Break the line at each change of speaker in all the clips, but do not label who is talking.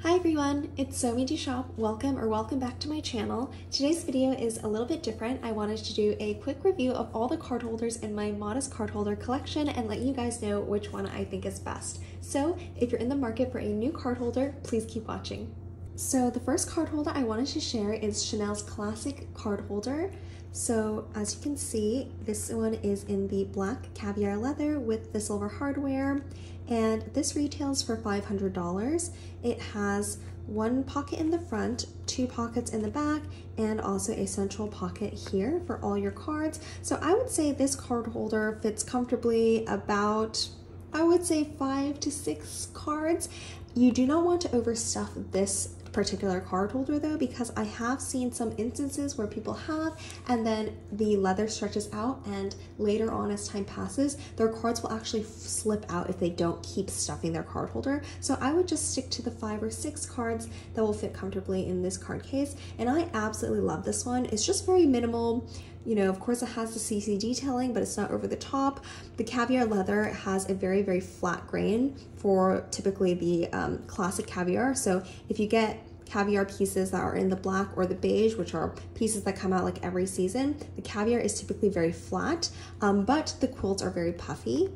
Hi everyone, it's Somidoshoppers. Welcome back to my channel. Today's video is a little bit different. I wanted to do a quick review of all the card holders in my modest card holder collection and let you guys know which one I think is best. So if you're in the market for a new card holder, please keep watching. So the first card holder I wanted to share is Chanel's classic card holder. So as you can see, this one is in the black caviar leather with the silver hardware, and this retails for $500. It has one pocket in the front, two pockets in the back, and also a central pocket here for all your cards. So I would say this card holder fits comfortably about, I would say 5 to 6 cards. You do not want to overstuff this particular card holder though, because I have seen some instances where people have, and then the leather stretches out, and later on as time passes, their cards will actually slip out if they don't keep stuffing their card holder. So I would just stick to the 5 or 6 cards that will fit comfortably in this card case, and I absolutely love this one. It's just very minimal. You know, of course it has the CC detailing, but it's not over the top. The caviar leather has a very, very flat grain for typically the classic caviar. So if you get caviar pieces that are in the black or the beige, which are pieces that come out like every season, the caviar is typically very flat, but the quilts are very puffy.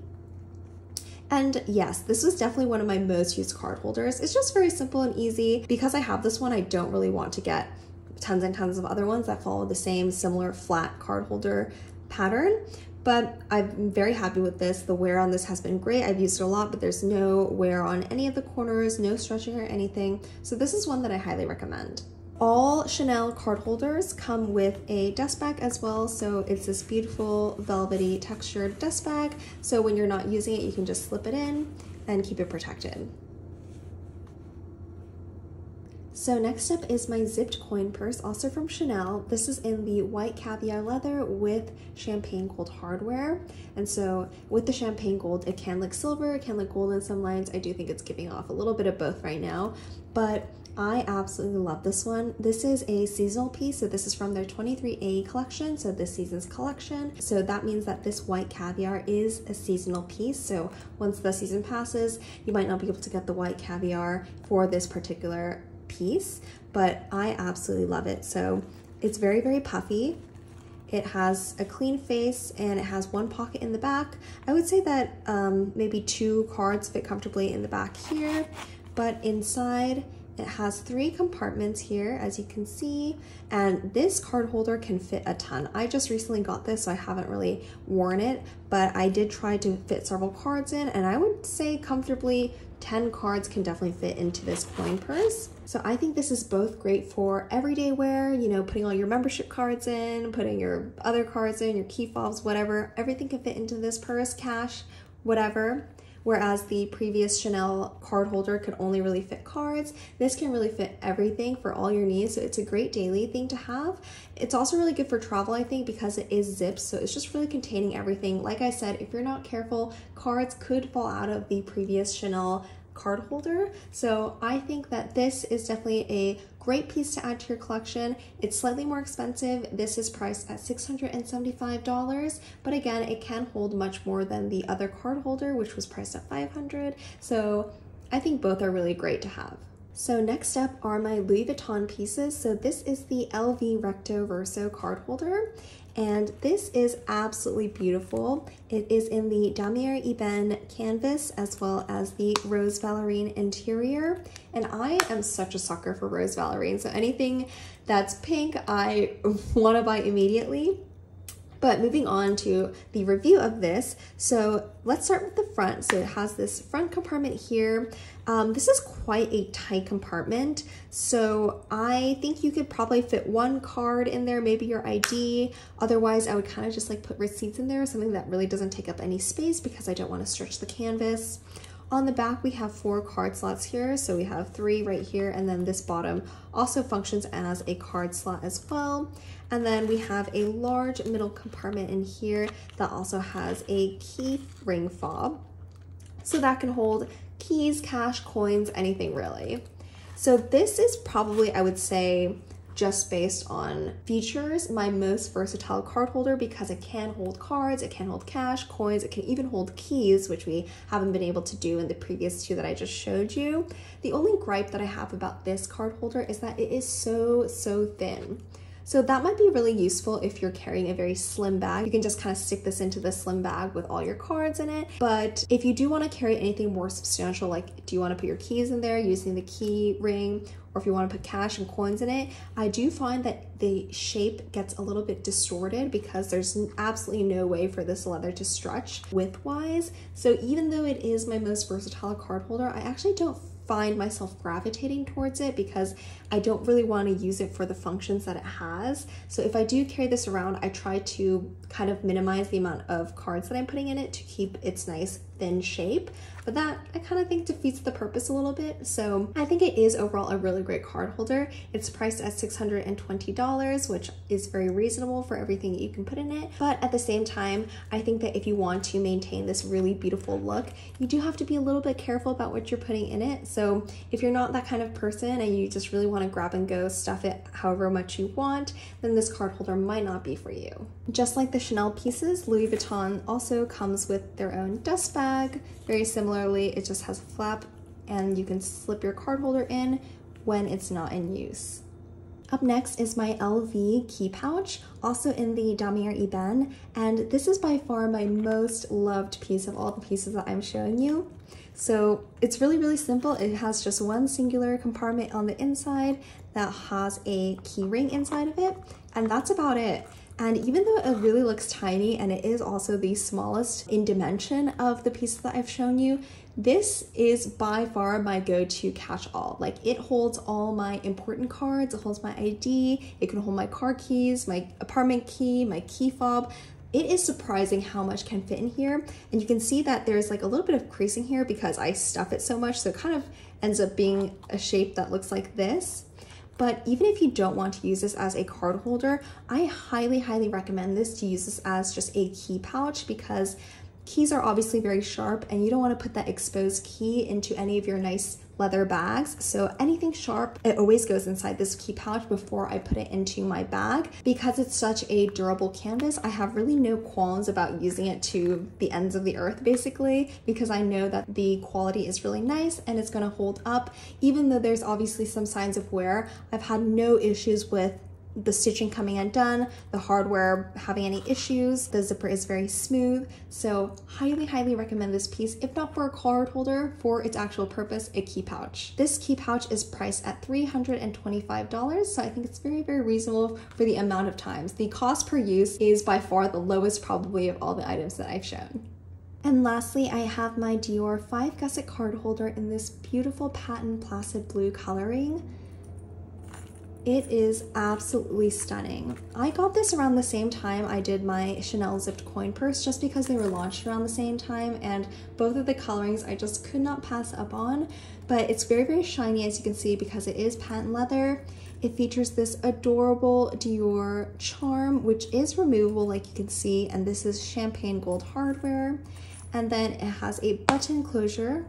And yes, this was definitely one of my most used card holders. It's just very simple and easy. Because I have this one, I don't really want to get tons and tons of other ones that follow the same similar flat card holder pattern, but I'm very happy with this. The wear on this has been great. I've used it a lot, but there's no wear on any of the corners, no stretching or anything. So this is one that I highly recommend. All Chanel card holders come with a dust bag as well. So it's this beautiful velvety textured dust bag. So when you're not using it, you can just slip it in and keep it protected. So next up is my zipped coin purse, also from Chanel. This is in the white caviar leather with champagne gold hardware. And so with the champagne gold, it can look silver, it can look gold in some lines. I do think it's giving off a little bit of both right now, but I absolutely love this one. This is a seasonal piece, so this is from their 23A collection, so this season's collection. So that means that this white caviar is a seasonal piece. So once the season passes, you might not be able to get the white caviar for this particular piece, but I absolutely love it. So it's very, very puffy. It has a clean face and it has one pocket in the back. I would say that maybe 2 cards fit comfortably in the back here, but inside it has 3 compartments here, as you can see, and this card holder can fit a ton. I just recently got this, so I haven't really worn it, but I did try to fit several cards in, and I would say comfortably 10 cards can definitely fit into this coin purse. So I think this is both great for everyday wear, you know, putting all your membership cards in, putting your other cards in, your key fobs, whatever. Everything can fit into this purse, cash, whatever. Whereas the previous Chanel card holder could only really fit cards, this can really fit everything for all your needs. So it's a great daily thing to have. It's also really good for travel, I think, because it is zipped. So it's just really containing everything. Like I said, if you're not careful, cards could fall out of the previous Chanel card holder. So I think that this is definitely a great piece to add to your collection. It's slightly more expensive. This is priced at $675, but again, it can hold much more than the other card holder, which was priced at $500. So I think both are really great to have. So next up are my Louis Vuitton pieces. So this is the LV Recto Verso card holder, and this is absolutely beautiful. It is in the Damier Ebene canvas as well as the Rose Valerine interior, and I am such a sucker for Rose Valerine, so anything that's pink I want to buy immediately. But moving on to the review of this, so let's start with the front. So it has this front compartment here. This is quite a tight compartment, so I think you could probably fit 1 card in there, maybe your ID. Otherwise, I would kind of just like put receipts in there, something that really doesn't take up any space because I don't want to stretch the canvas. On the back, we have 4 card slots here. So we have 3 right here, and then this bottom also functions as a card slot as well. And then we have a large middle compartment in here that also has a key ring fob. So that can hold keys, cash, coins, anything really. So this is probably, I would say, just based on features, my most versatile card holder because it can hold cards, it can hold cash, coins, it can even hold keys, which we haven't been able to do in the previous two that I just showed you. The only gripe that I have about this card holder is that it is so thin. So that might be really useful if you're carrying a very slim bag. You can just kind of stick this into the slim bag with all your cards in it. But if you do want to carry anything more substantial, like do you want to put your keys in there using the key ring, or if you want to put cash and coins in it, I do find that the shape gets a little bit distorted because there's absolutely no way for this leather to stretch width-wise. So even though it is my most versatile card holder, I actually don't find myself gravitating towards it because I don't really want to use it for the functions that it has. So if I do carry this around, I try to kind of minimize the amount of cards that I'm putting in it to keep its nice thin shape, but that I kind of think defeats the purpose a little bit. So I think it is overall a really great card holder. It's priced at $620, which is very reasonable for everything that you can put in it. But at the same time, I think that if you want to maintain this really beautiful look, you do have to be a little bit careful about what you're putting in it. So if you're not that kind of person and you just really want to grab and go, stuff it however much you want, then this card holder might not be for you. Just like the Chanel pieces, Louis Vuitton also comes with their own dust bag. Very similarly, it just has a flap and you can slip your card holder in when it's not in use. Up next is my LV key pouch, also in the Damier Ebene, and this is by far my most loved piece of all the pieces that I'm showing you. So it's really simple. It has just one singular compartment on the inside that has a key ring inside of it, and that's about it. And even though it really looks tiny and it is also the smallest in dimension of the pieces that I've shown you, this is by far my go-to catch-all. Like, it holds all my important cards, it holds my ID, it can hold my car keys, my apartment key, my key fob. It is surprising how much can fit in here. And you can see that there's like a little bit of creasing here because I stuff it so much, so it kind of ends up being a shape that looks like this. But even if you don't want to use this as a card holder, I highly recommend this to use this as just a key pouch because keys are obviously very sharp and you don't want to put that exposed key into any of your nice leather bags. So anything sharp, it always goes inside this key pouch before I put it into my bag. Because it's such a durable canvas, I have really no qualms about using it to the ends of the earth basically, because I know that the quality is really nice and it's going to hold up. Even though there's obviously some signs of wear, I've had no issues with the stitching coming undone, the hardware having any issues. The zipper is very smooth, so highly recommend this piece, if not for a card holder, for its actual purpose, a key pouch. This key pouch is priced at $325, so I think it's very reasonable for the amount of times. The cost per use is by far the lowest probably of all the items that I've shown. And lastly, I have my Dior 5-gusset card holder in this beautiful patent placid blue coloring. It is absolutely stunning. I got this around the same time I did my Chanel zipped coin purse just because they were launched around the same time, and both of the colorings I just could not pass up on. But it's very shiny, as you can see, because it is patent leather. It features this adorable Dior charm, which is removable like you can see, and this is champagne gold hardware. And then it has a button closure.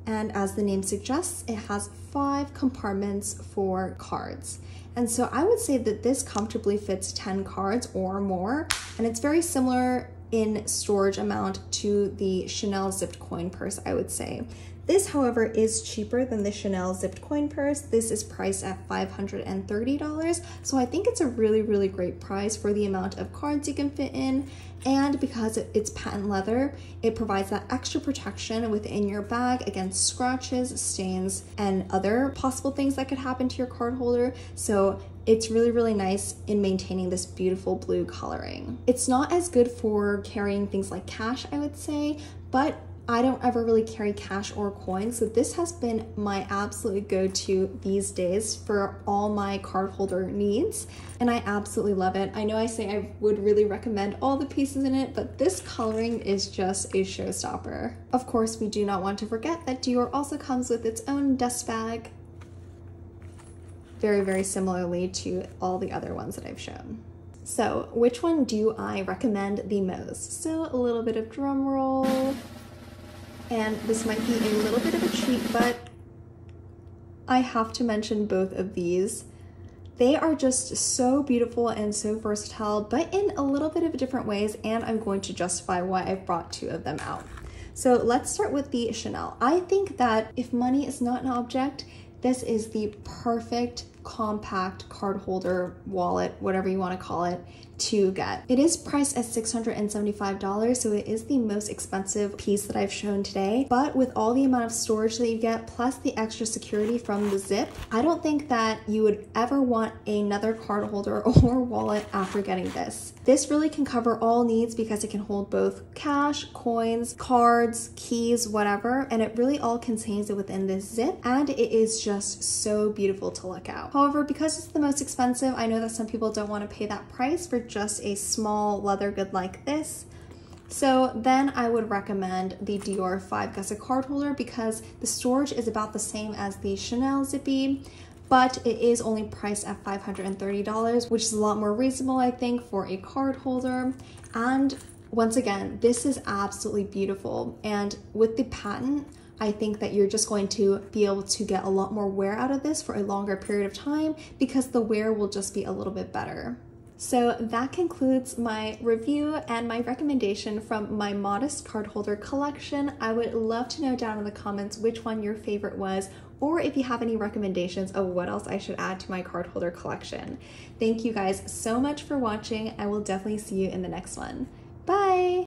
And as the name suggests, it has 5 compartments for cards. And so I would say that this comfortably fits 10 cards or more. And it's very similar in storage amount to the Chanel zipped coin purse, I would say. This, however, is cheaper than the Chanel zipped coin purse. This is priced at $530. So I think it's a really great price for the amount of cards you can fit in. And because it's patent leather, it provides that extra protection within your bag against scratches, stains, and other possible things that could happen to your card holder. So it's really nice in maintaining this beautiful blue coloring. It's not as good for carrying things like cash, I would say, but I don't ever really carry cash or coins, so this has been my absolute go-to these days for all my card holder needs, and I absolutely love it. I know I say I would really recommend all the pieces in it, but this coloring is just a showstopper. Of course, we do not want to forget that Dior also comes with its own dust bag, very similarly to all the other ones that I've shown. So which one do I recommend the most? So a little bit of drum roll. And this might be a little bit of a treat, but I have to mention both of these. They are just so beautiful and so versatile, but in a little bit of different ways, and I'm going to justify why I've brought 2 of them out. So let's start with the Chanel. I think that if money is not an object, this is the perfect compact card holder, wallet, whatever you want to call it, to get. It is priced at $675, so it is the most expensive piece that I've shown today, but with all the amount of storage that you get, plus the extra security from the zip, I don't think that you would ever want another card holder or wallet after getting this. This really can cover all needs because it can hold both cash, coins, cards, keys, whatever, and it really all contains it within this zip, and it is just so beautiful to look at. However, because it's the most expensive, I know that some people don't want to pay that price for just a small leather good like this. So then I would recommend the Dior 5 gusset card holder because the storage is about the same as the Chanel Zippy, but it is only priced at $530, which is a lot more reasonable, I think, for a card holder. And once again, this is absolutely beautiful. And with the patent, I think that you're just going to be able to get a lot more wear out of this for a longer period of time because the wear will just be a little bit better. So that concludes my review and my recommendation from my modest card holder collection. I would love to know down in the comments which one your favorite was, or if you have any recommendations of what else I should add to my card holder collection. Thank you guys so much for watching. I will definitely see you in the next one. Bye!